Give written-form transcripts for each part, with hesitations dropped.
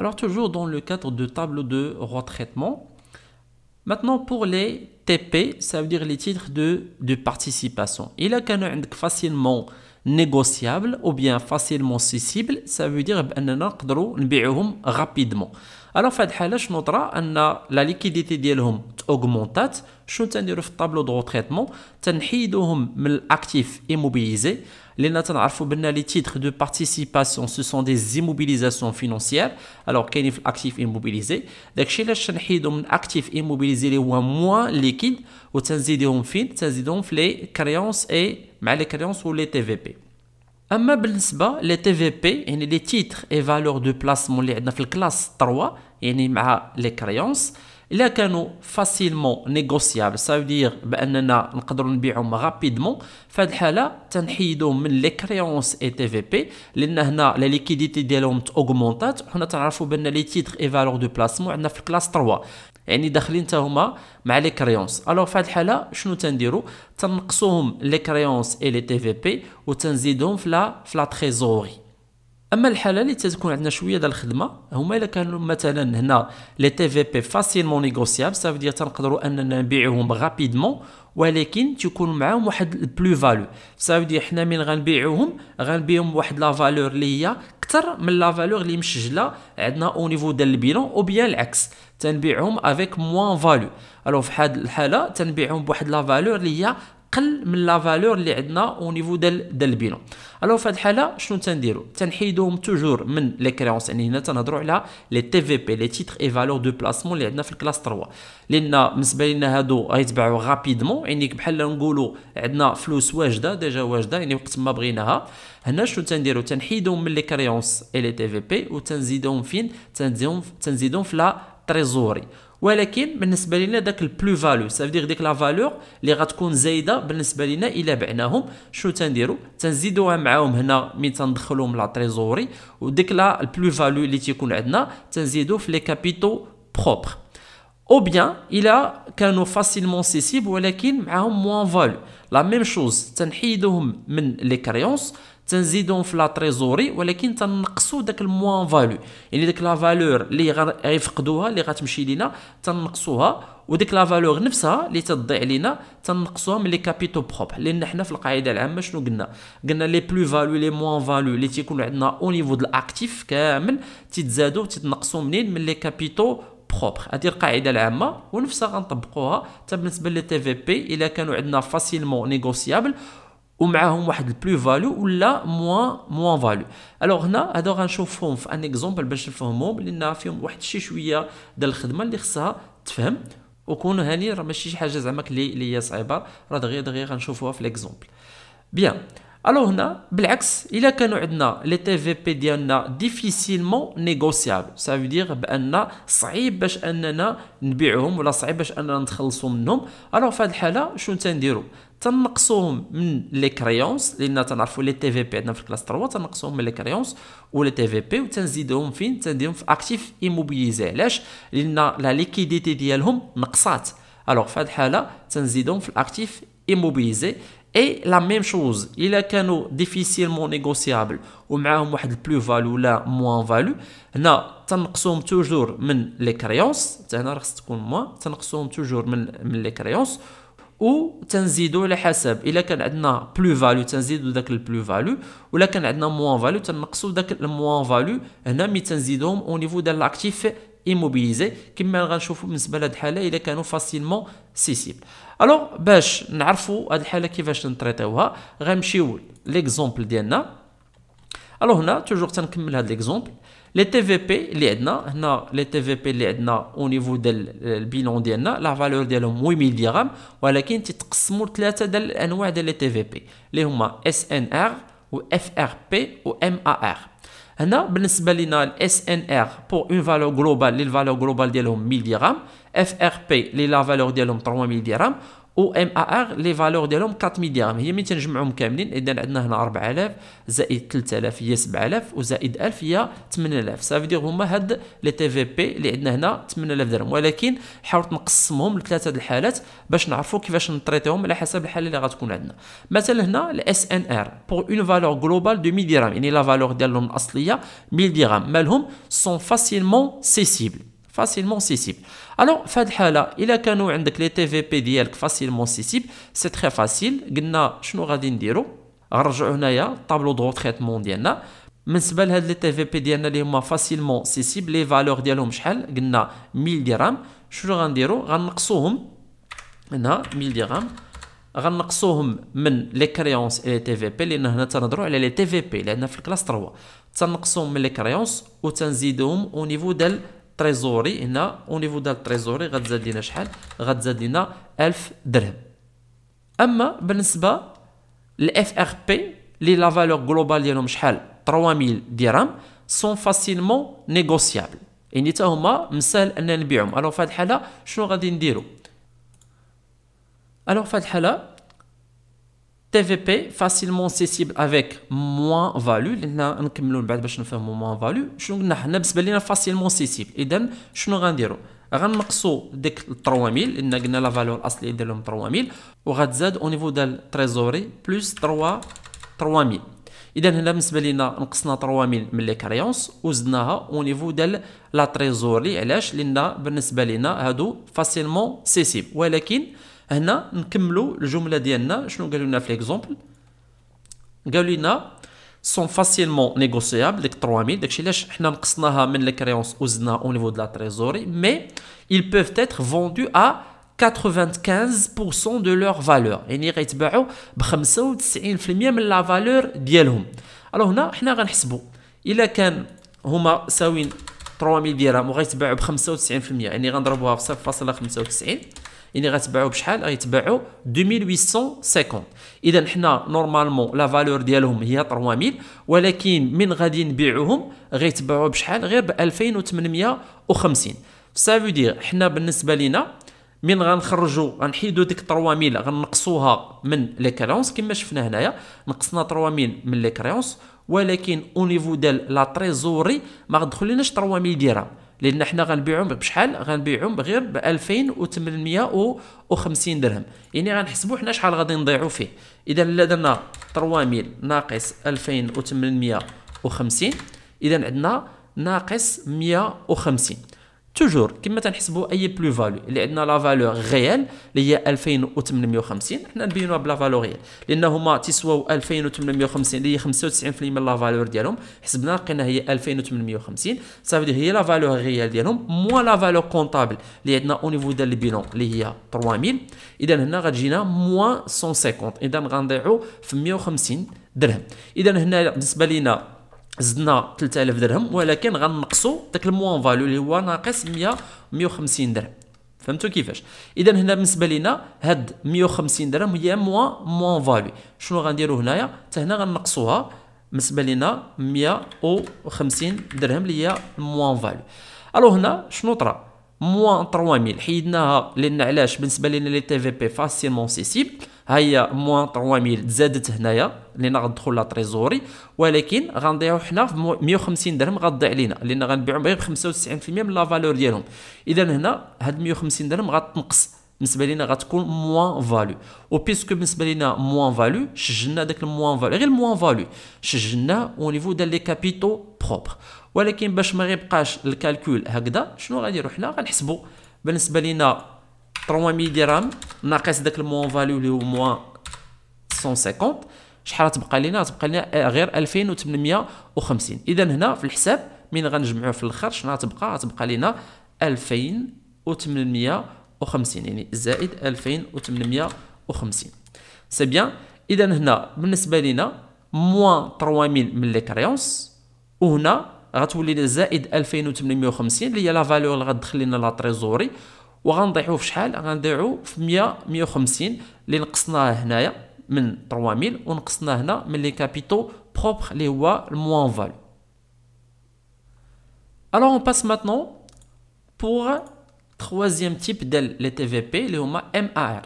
Alors toujours dans le cadre de tableau de retraitement. Maintenant pour les TP, ça veut dire les titres de participation. Il a qu'un facilement négociable ou bien facilement cessible, ça veut dire بأننا نقدروا نبيعوهم rapidement. Alors في هذه الحالة شنو طرا أن la liquidité ديالهم augmentat. شنو تنديرو في الطابلو دو روتريتمون؟ تنحيدوهم من الاكتيف immobilisé لأن تنعرفوا بأن لي تيتر دو بارتيسيباسيون سو سون دي زيموبيليزاسيون فينونسيير. الوغ كاينين في الاكتيف immobilisé. داكشي علاش تنحيدو من اكتيف immobilisé اللي هو موان ليكيد وتنزيدوهم فين؟ تنزيدوهم في لي كريونس اي مع لي كريونس و لي تي في بي. اما بالنسبه لي تي في بي يعني لي تيتر اي فالور دو بلاسمون اللي عندنا في الكلاس 3 يعني مع لي كريونس إلا كانوا فاسيلمون نيغوسيابل سا دير بأننا نقدروا نبيعهم غابيدمون، في هذه الحالة تنحيدوهم من لي كريونس اي تي في بي لأن هنا لا ليكيديتي ديالهم اوغمونطات. وحنا تنعرفوا بأن لي تيتر اي فالور دو بلاسمون عندنا في الكلاس 3 يعني داخلين حتى هما مع لي كريونس. الوغ في هذه الحالة شنو تنديروا؟ تنقصوهم لي كريونس اي لي تي في بي وتنزيدوهم في لا تريزوري. اما الحاله اللي تتكون عندنا شويه ديال الخدمه هما الا كانوا مثلا هنا لي تي في بي فاسيلمون نيغوسيابل سا دير تنقدروا اننا نبيعوهم غابيدمون ولكن تكون معاهم واحد البلو فالو. سا دير حنا من غنبيعهم بواحد لا فالور اللي هي اكثر من لا فالور اللي مسجله عندنا او نيفو ديال البيلون او بيان العكس تنبيعهم افيك موان فالو. الوغ في هذه الحاله تنبيعهم بواحد لا فالور اللي هي قل من لا فالور اللي عندنا او نيفو ديال البيلون. الوغ في هذه الحاله شنو تنديروا؟ تنحيدوهم توجور من لي كريونس يعني هنا تنهضروا على لي تي في بي لي تيتر اي فالور دو بلاسمون اللي عندنا في الكلاس 3 لان بالنسبه لنا هادو غيتباعوا غابيدمون يعني بحال نقولوا عندنا فلوس واجده ديجا واجده يعني وقت ما بغيناها. هنا شنو تنديروا؟ تنحيدوهم من لي كريونس اي لي تي في بي وتنزيدوهم فين؟ تنزيدوهم في لا تريزوري. ولكن بالنسبه لنا داك البلو فالو سا دير ديك لا فالور اللي غتكون زايده بالنسبه لنا الا بعناهم شنو تنديروا؟ تنزيدوها معاهم هنا مين تندخلوهم لا تريزوري وديك لا البلو فالو اللي تيكون عندنا تنزيدو في لي كابيتو بروبر. او بيان الا كانوا فاسيلمون سيسيب ولكن معاهم موان فالو لا ميم شوز تنحيدوهم من لي كريونس تنزيدهم في لا تريزوري ولكن تنقصوا داك الموان فالو يعني داك لا فالور اللي غيفقدوها اللي غتمشي لينا تنقصوها وديك لا فالور نفسها اللي تضيع لينا تنقصوها من لي كابيتو بروبر لان حنا في القاعده العامه شنو قلنا لي بلو فالو لي موان فالو اللي تيكونوا عندنا او نيفو د الاكتيف كامل تيتزادوا تتنقصوا منين؟ من لي كابيتو بروبر. هذه القاعده العامه ونفسها غنطبقوها حتى بالنسبه لي تي في بي الا كانوا عندنا فاسيلمون نيغوسيابل ومعاهم واحد البلو فالو ولا موان فالو. الوغ هنا هادو غنشوفهم في ان اكزومبل باش نفهموهم لان فيهم واحد شويه ديال الخدمه اللي خصها تفهم وكونوا هاني راه ماشي شي حاجه زعما اللي هي صعيبه راه دغيا غنشوفوها في ليكزومبل. بيان الوغ هنا بالعكس الا كانوا عندنا لي تي في بي ديالنا ديفيسيلمون نيغوسيابل سا في دير بان صعيب باش اننا نبيعهم ولا صعيب باش اننا نتخلصوا منهم. الوغ في هذه الحاله شنو تنديروا؟ تنقصوهم من لي كريونس لان تنعرفوا لي تي في بي عندنا في الكلاس 3 تنقصوهم من لي كريونس و لي تي في بي وتنزيدوهم فين؟ تنديرهم في اكتيف ايموبيليزي. علاش؟ لان لا ليكيديتي ديالهم نقصات. الوغ في هذه الحاله تنزيدوهم في الاكتيف ايموبيليزي. اي لا ميم شوز الا كانوا ديفيسيلمون نيغوسيابل ومعاهم واحد البلو فالو ولا موان فالو هنا تنقصوهم توجور من لي كريونس حتى هنا راه خص تكون موان تنقصوهم توجور من لي كريونس وتنزيدوا على حسب الا كان عندنا بلو فالو تنزيدوا داك البلو فالو ولا كان عندنا موان فالو تنقصوا داك الموان فالو هنا مي تنزيدوهم او نيفو ديال لاكتيف ايموبيليزي كما غنشوفوا بالنسبه لهاد الحاله الا كانوا فاسيلمون سيسيبل. الوغ باش نعرفوا هاد الحاله كيفاش نطريطيوها غنمشيو ليكزومبل ديالنا. الوغ هنا توجور تنكمل هاد ليكزومبل لي تي في بي اللي عندنا هنا لي تي في بي اللي عندنا او نيفو ديال البيلون ديالنا لا فالور ديالهم 8000 درهم ولكن تيتقسموا لثلاثه ديال الانواع ديال لي تي في بي اللي هما اس ان ار و اف ار بي و ام ا ار. هنا بالنسبه لنا الاس ان ار بور اون فالور جلوبال اللي الفالور جلوبال ديالهم 1000 درهم اف ار بي اللي لا فالور ديالهم 3000 درهم و ام ا ار لي فالور ديالهم 4000 درهم. هي ملي تنجمعهم كاملين اذا عندنا هنا 4000 زائد 3000 هي 7000 وزائد 1000 هي 8000. صافي هما هاد لي تي في بي اللي عندنا هنا 8000 درهم، ولكن حاولت نقسمهم لثلاثه الحالات باش نعرفوا كيفاش نطريطيهم على حسب الحاله اللي غتكون عندنا. مثلا هنا الاس ان ار بور اون فالور جلوبال دو 1000 درهم، يعني لا فالور ديالهم الاصليه 1000 درهم، مالهم سون فاسيلمون سيسيبل. facilement cessible. Alors في هذه الحاله الا كانوا عندك لي تي في بي ديالك فاسيلمون سيسيبل سي تري فاسيل. قلنا شنو غادي نديرو؟ غنرجعوا هنايا طابلو دو تريتمون ديالنا. بالنسبه لهاد لي تي في بي ديالنا اللي هما فاسيلمون سيسيبل لي فالور ديالهم شحال؟ قلنا 1000 درهم. شنو غنديرو؟ غنقصوهم هنا 1000 درهم، غنقصوهم من لي كريونس لي تي في بي، لان هنا تنهضروا على لي تي في بي اللي عندنا في الكلاس 3. تنقصوهم من لي كريونس وتنزيدوهم او نيفو ديال تريزوري. هنا او نيفو ديال التريزوري غتزاد لينا شحال؟ غتزاد لينا 1000 درهم. اما بالنسبه للاف ار بي لي لا فالور جلوبال ديالهم شحال؟ 3000 درهم، سون فاسيلمون نيغوسيابل، يعني حتى هما مسهل ان نبيعهم. الوغ في هذه الحاله شنو غادي نديرو؟ الوغ في هذه الحاله TVP facilement cessible avec moins value. لأننا نكملوا من بعد باش نفهموا moins value. شنو قلنا حنا بالنسبه لينا facilement cessible؟ اذا شنو غنديروا؟ غنقصوا ديك 3000 لان قلنا لا فالور الاصليه ديالهم 3000 وغتزاد او نيفو ديال تريزوري بلس 3000. اذا هنا بالنسبه لينا نقصنا 3000 من لي كريونس وزدناها او نيفو ديال لا تريزوري. علاش؟ لان بالنسبه لينا هادو facilement cessible. ولكن هنا نكملوا الجمله ديالنا. شنو قالوا لنا في ليكزومبل؟ قالوا لنا سون فاسيلمون نيغوسيابل ديك 3000. داكشي علاش حنا نقصناها من لي كريونس وزدناها او نيفو دو لا تريزوري. مي ils peuvent être vendus à 95% de leur valeur، يعني غيتباعوا ب 95% من لا فالور ديالهم. الو هنا حنا غنحسبوا الا كان هما ساويين 3000 درهم وغيتباعوا ب 95%، يعني غنضربوها في 0.95، يعني غتباعوا بشحال؟ غيتباعوا 2850. اذا حنا نورمالمون لا فالور ديالهم هي 3000، ولكن من غادي نبيعوهم غيتباعوا بشحال؟ غير ب 2850. سافو دير حنا بالنسبه لينا من غنخرجوا غنحيدوا ديك 3000 غنقصوها من لي كريونس كما شفنا هنايا. نقصنا 3000 من لي كريونس، ولكن او نيفو ديال لا تريزوري ما غتدخليناش 3000 درهم، لان حنا غنبيعهم بشحال؟ غنبيعهم غير ب 2850 درهم. يعني غنحسبوا حنا شحال غادي نضيعوا فيه. اذا الا درنا 3000 ناقص 2850 اذا عندنا ناقص 150. توجور كما تنحسبوا اي بلو فالو اللي عندنا لا فالور ريال اللي هي 2850 حنا نبينوها بلا فالور ريال، لان هما تيسواو 2850 اللي هي 95% من لا فالور ديالهم. حسبنا لقينا هي 2850. صافي هي لا فالور ريال ديالهم موان لا فالور كونطابل اللي عندنا او نيفو ديال البيلون اللي هي 3000. اذا هنا غتجينا موان 150، اذا غنضيعوا في 150 درهم. اذا هنا بالنسبه لينا زدنا 3000 درهم، ولكن غنقصوا داك الموان فاليو اللي هو ناقص 150 درهم. فهمتوا كيفاش؟ اذا هنا بالنسبه لينا هاد 150 درهم هي موان فاليو. شنو غنديروا هنايا؟ حتى هنا غنقصوها بالنسبه لينا 150 درهم اللي هي موان فاليو. الو هنا شنو طرا؟ موان 3000 حيدناها لان علاش؟ بالنسبه لنا لي تي في بي فاسيلمون سيسيبل، ها هي موان 3000 تزادت هنايا لان غتدخل لا تريزوري، ولكن غنضيعو حنا في 150 درهم غتضيع لينا لان غنبيعهم غير ب 95% من لا فالور ديالهم. اذا هنا هاد 150 درهم غتنقص بالنسبه لينا غتكون موان فاليو. و بيسكو بالنسبه لينا موان فاليو سجلنا داك الموان فاليو غير الموان فاليو سجلنا او نيفو ديال لي كابيتو بروبر. ولكن باش ما غيبقاش الكالكول هكذا شنو غاديروا حنا؟ غنحسبوا بالنسبه لينا 3000 درهم ناقص داك الموان فاليو اللي هو موان 150 شحال تبقى لينا؟ تبقى لنا غير 2850. اذا هنا في الحساب من غنجمعوه في الاخر شنو غتبقى لينا 2850، يعني زائد 2850. سي بيان. اذا هنا بالنسبه لينا موان 3000 من لي كريونس، وهنا غتولي زائد 2850 اللي هي لا فالور اللي غتدخل لنا لا تريزوري، وغنضيعوه في شحال؟ غنضيعوه في 150 اللي نقصناه هنايا من 3000 ونقصناه هنا من لي كابيتو بروبر اللي هو الموان فاليو. Alors on passe maintenant pour troisième type ديال les TVP اللي هما MAR.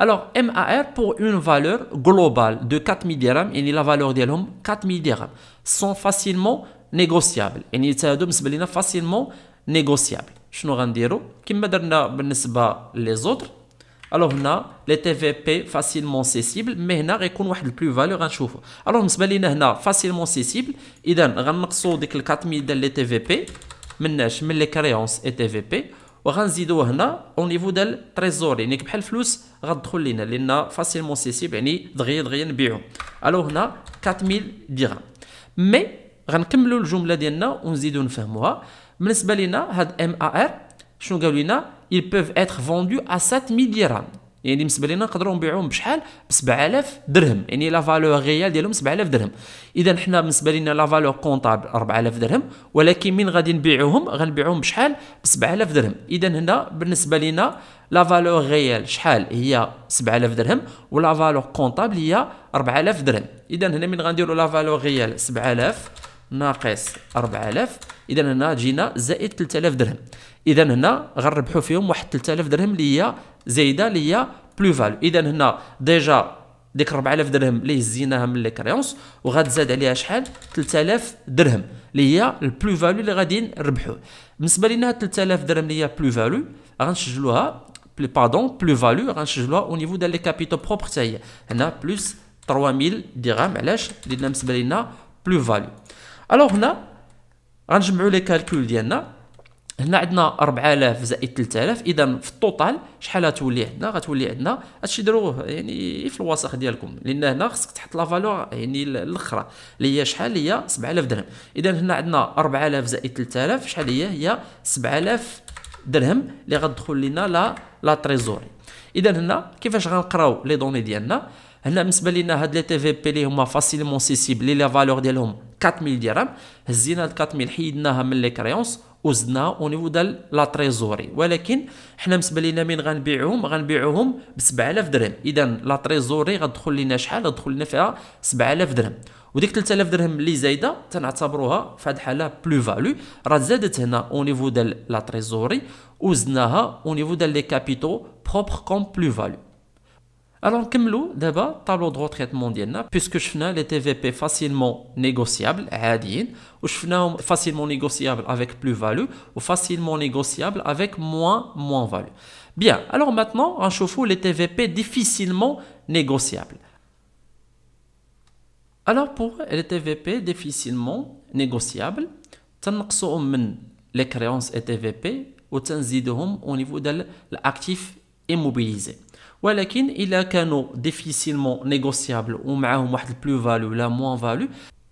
Alors MAR pour une valeur globale de 4000 dirhams يعني la valeur ديالهم 4000 dirhams sont facilement négociables يعني هادو بالنسبه لينا facilement négociables. شنو غنديرو كما درنا بالنسبه لي زوتر. الوغ هنا لي تي في بي فاسيلمون سيسيبل مي هنا غيكون واحد البلو فاليو غنشوفو. الوغ بالنسبه لينا هنا فاسيلمون سيسيبل اذا غنقصو ديك ال 4000 ديال لي تي في بي مناش من لي كريونس اي تي في بي وغنزيدوه هنا او نيفو ديال تريزوري يعني بحال الفلوس غتدخل لينا لان فاسيلمون سيسيبل يعني دغيا نبيعو. الوغ هنا 4000 درهم مي غنكملوا الجمله ديالنا ونزيدو نفهموها. بالنسبه لينا هاد ام ا ار شنو قالوا لينا ils peuvent être vendus à 7000 dirhams يعني بالنسبه لينا نقدروا نبيعوهم بشحال ب 7000 درهم يعني لا فالور ريال ديالهم 7000 درهم. اذا حنا بالنسبه لينا لا فالور كونطابل 4000 درهم ولكن من غادي نبيعوهم غنبيعوهم بشحال ب 7000 درهم. اذا هنا بالنسبه لينا لا فالور ريال شحال هي 7000 درهم ولا فالور كونطابل هي 4000 درهم. اذا هنا من غنديروا لا فالور ريال 7000 ناقص 4000 اذا هنا جينا زائد 3000 درهم. اذا هنا غنربحوا فيهم واحد 3000 درهم اللي هي زايده اللي هي بلو فالو. اذا هنا ديجا ديك 4000 درهم اللي هزيناها من لي كريونس وغتزاد عليها شحال 3000 درهم اللي هي البلو فالو اللي غادي نربحوه. بالنسبه لنا 3000 درهم اللي هي بلو فالو غنسجلوها بلو فالو غنسجلوها او نيفو ديال لي كابيتو بروبر حتى هي هنا بلس 3000 درهم. علاش؟ لان بالنسبه لنا بلو فالو. الوغ هنا غنجمعوا لي كالكول ديالنا. هنا عندنا 4000 زائد 3000 اذا في التوتال شحال غتولي عندنا؟ غتولي عندنا هادشي ديروه يعني في الوسخ ديالكم لان هنا خصك تحط لا فالور يعني الاخرى اللي هي شحال هي 7000 درهم. اذا هنا عندنا 4000 زائد 3000 شحال هي 7000 درهم اللي غتدخل لنا لا تريزوري. اذا هنا كيفاش غنقراو لي دوني ديالنا؟ هنا بالنسبه لنا هاد لي تي في بي اللي هما فاسيلمون سيسيبل اللي لا فالور ديالهم 4000 درهم هزينا هاد 4000 حيدناها من لي كريونس وزدناها او نيفو ديال لا تريزوري ولكن حنا بالنسبه لنا من غنبيعوهم ب 7000 درهم. اذا لا تريزوري غتدخل لنا شحال؟ غتدخل لنا فيها 7000 درهم وديك 3000 درهم اللي زايده تنعتبروها في هاد الحاله بلو فالو راه زادت هنا او نيفو ديال لا تريزوري وزدناها او نيفو ديال لي كابيتو بروبر كوم بلو فالو. Alors نكملوا دابا طابلو دو تريتمون ديالنا بيسكو شفنا لي تي في بي فاسيلمون نيغوسيابل عاديين وشفناهم فاسيلمون نيغوسيابل افيك بلو فالو وفاسيلمون نيغوسيابل افيك موان فالو. بيان alors maintenant غنشوفوا لي تي في بي ديفيسيلمون نيغوسيابل. Alors pour les TVP difficilement négociables تنقصوهم من les créances et TVP وتنزيدهم au niveau de l'actif immobilisé. ولكن الا كانوا ديفيسيلمون نيغوسيابل ومعاهم واحد البلو فالو ولا موان فالو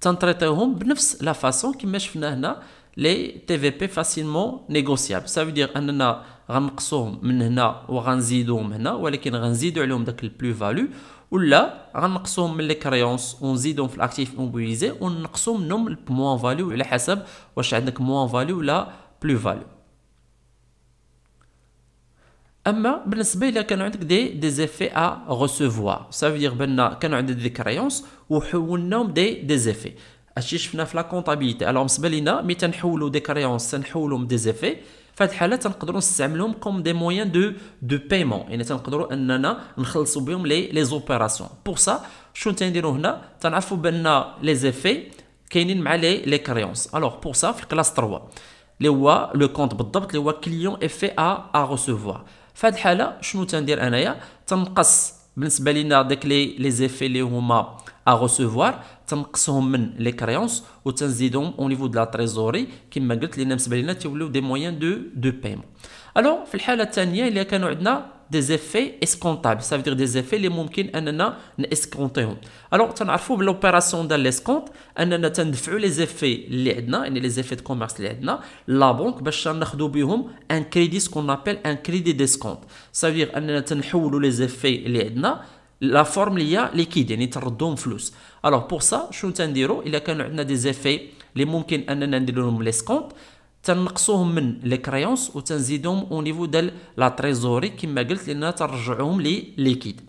تنطريطيوهم بنفس لا فاسون كما شفنا هنا لي تي في بي فاسيلمون نيغوسيابل. سا فيدير اننا غنقصوهم من هنا وغنزيدوهم هنا ولكن غنزيدو عليهم داك البلو فالو ولا غنقصوهم من لي كريونس ونزيدوهم في الاكتيف موبيليزي ونقصوا منهم الموان فالو على حسب واش عندك موان فالو ولا بلو فالو. اما بالنسبه الى كانوا عندك دي زيفي ا ريسيفوار سا فيدير بان كانوا عندك دي كريونس وحولناهم دي زيفي هادشي شفنا في لا كونطابيليتي. الوغ بالنسبه لينا ملي تنحولوا دي كريونس تنحولهم دي زيفي في هاد الحاله تنقدروا نستعملوهم كوم دي مويان دو بايمون يعني تنقدروا اننا نخلصوا بهم لي زوبيراسيون. بور سا شنو تنديروا هنا؟ تنعرفوا بان لي زيفي كاينين مع لي كريونس. الوغ بور سا في الكلاس 3 اللي هو لو كونت بالضبط اللي هو كليون افي ا ريسيفوار. في هذه الحاله شنو تندير انايا؟ تنقص بالنسبه لينا داك لي زيفي اللي هما ا ريسيفوار تنقصهم من لي كريونس وتنزيدهم او نيفو دو لا تريزوري كما قلت لنا بالنسبه لينا تيوليو دي مويان دو بايمون. الوغ في الحاله الثانيه اللي كانوا عندنا دي زيفي اسكونطابل سا فيدير دي زيفي اللي ممكن اننا ناسكونطيهم. الوغ تنعرفوا بلوبيراسيون ديال ليسكونط اننا تندفعوا لي زيفي اللي عندنا يعني لي زيفي دو كوميرس اللي عندنا لا بنك باش ناخذوا بهم ان كريدي سكون ابل ان كريدي ديسكونط. سا فيدير اننا تنحولوا لي زيفي اللي عندنا لا فورم اللي هي ليكيد يعني تردوهم فلوس. الوغ بور سا شنو تنديروا؟ الا كانوا عندنا دي زيفي اللي ممكن اننا نديروا لهم ليسكونط تنقصوهم من لي كريونس وتنزيدهم او نيفو ديال لا تريزوري كما قلت لنا ترجعوهم لي ليكيد.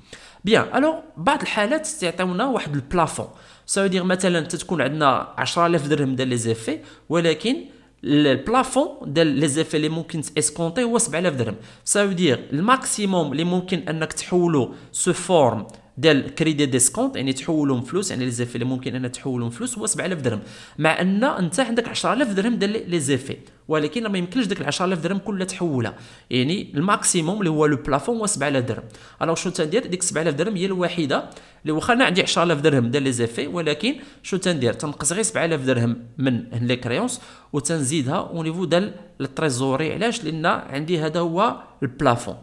بيان الوغ بعض الحالات تعطيونا واحد البلافون سا دير مثلا تكون عندنا 10000 درهم ديال لي زيفي ولكن البلافون ديال لي زيفي اللي ممكن تاسكونتي هو 7000 درهم. سا دير الماكسيموم اللي ممكن انك تحولو سو فورم ديال كريدي ديسكونت، يعني تحولهم فلوس، يعني لي زيفي اللي ممكن ان تحولهم فلوس هو 7000 درهم، مع ان انت عندك 10000 درهم ديال لي زيفي، ولكن ما يمكنش ديك 10000 درهم كلها تحولها، يعني الماكسيموم اللي هو لو بلافون هو 7000 درهم. الوغ شنو تندير؟ ديك 7000 درهم هي الوحيده اللي واخا انا عندي 10000 درهم ديال لي زيفي، ولكن شنو تندير؟ تنقص غير 7000 درهم من لي كريونس وتنزيدها او نيفو ديال التريزوري. علاش؟ لان عندي هذا هو البلافون.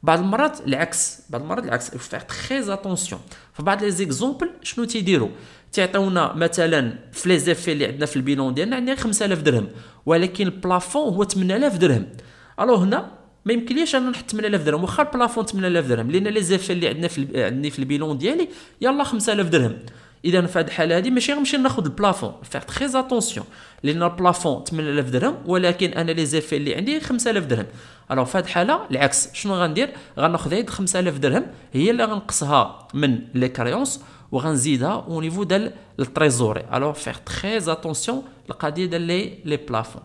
بعض المرات العكس، فيغ تري اتونسيون. في بعض لي زيكزومبل شنو تيديروا؟ تعطيونا مثلا في لي زيفي اللي عندنا في البيلون ديالنا عندنا 5000 درهم، ولكن البلافون هو 8000 درهم. الو هنا ما يمكنليش انا نحط 8000 درهم واخا البلافون 8000 درهم، لان لي زيفي اللي عندنا في البيلون ديالي يلا 5000 درهم. اذا في هذه الحاله هذه ماشي غنمشي ناخذ البلافون، فيغ تري اتونسيون، لان البلافون 8000 درهم ولكن انا لي زيفي اللي عندي 5000 درهم. الوغ في هذه الحاله العكس، شنو غندير؟ غناخذ هاد 5000 درهم هي اللي غنقصها من لي كريونس وغنزيدها او نيفو ديال التريزوري. الوغ فيغ تري اتونسيون القضيه ديال لي بلافون.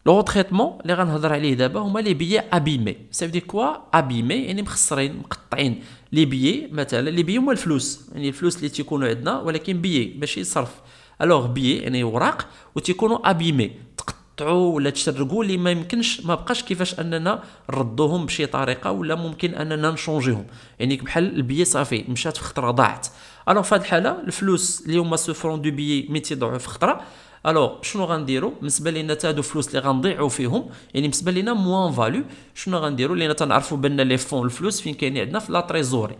لو تريتمون اللي غنهضر عليه دابا هما لي بيي ابيمي. سا دي كوا ابيمي؟ يعني مخسرين مقطعين. لي بيي مثلا، لي بيي هما الفلوس، يعني الفلوس اللي تيكونوا عندنا ولكن بيي ماشي صرف. الوغ بيي يعني وراق وتيكونوا ابيمي، تقطعوا ولا تشرقوا اللي ما يمكنش، ما بقاش كيفاش اننا نردوهم بشي طريقه ولا ممكن اننا نشونجيهم، يعني بحال البيي صافي مشات في خطره ضاعت. الوغ في هذه الحاله الفلوس اللي هما سو فرون دو بيي مي تيضيعوا في خطره، الوغ شنو غنديروا؟ بالنسبه لينا تا هادو فلوس اللي غنضيعوا فيهم، يعني بالنسبه لينا موان فالو، شنو غنديروا؟ لان تنعرفوا بان لي فون الفلوس فين كاينين عندنا في لا تريزوري.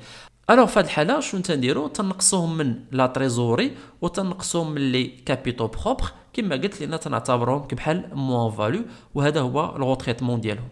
الوغ في هذه الحاله شنو تنديروا؟ تنقصوهم من لا تريزوري وتنقصوهم من لي كابيتو بروبر كما قلت، لان تنعتبرهم كبحال موان فالو، وهذا هو الغو تريتمون ديالهم.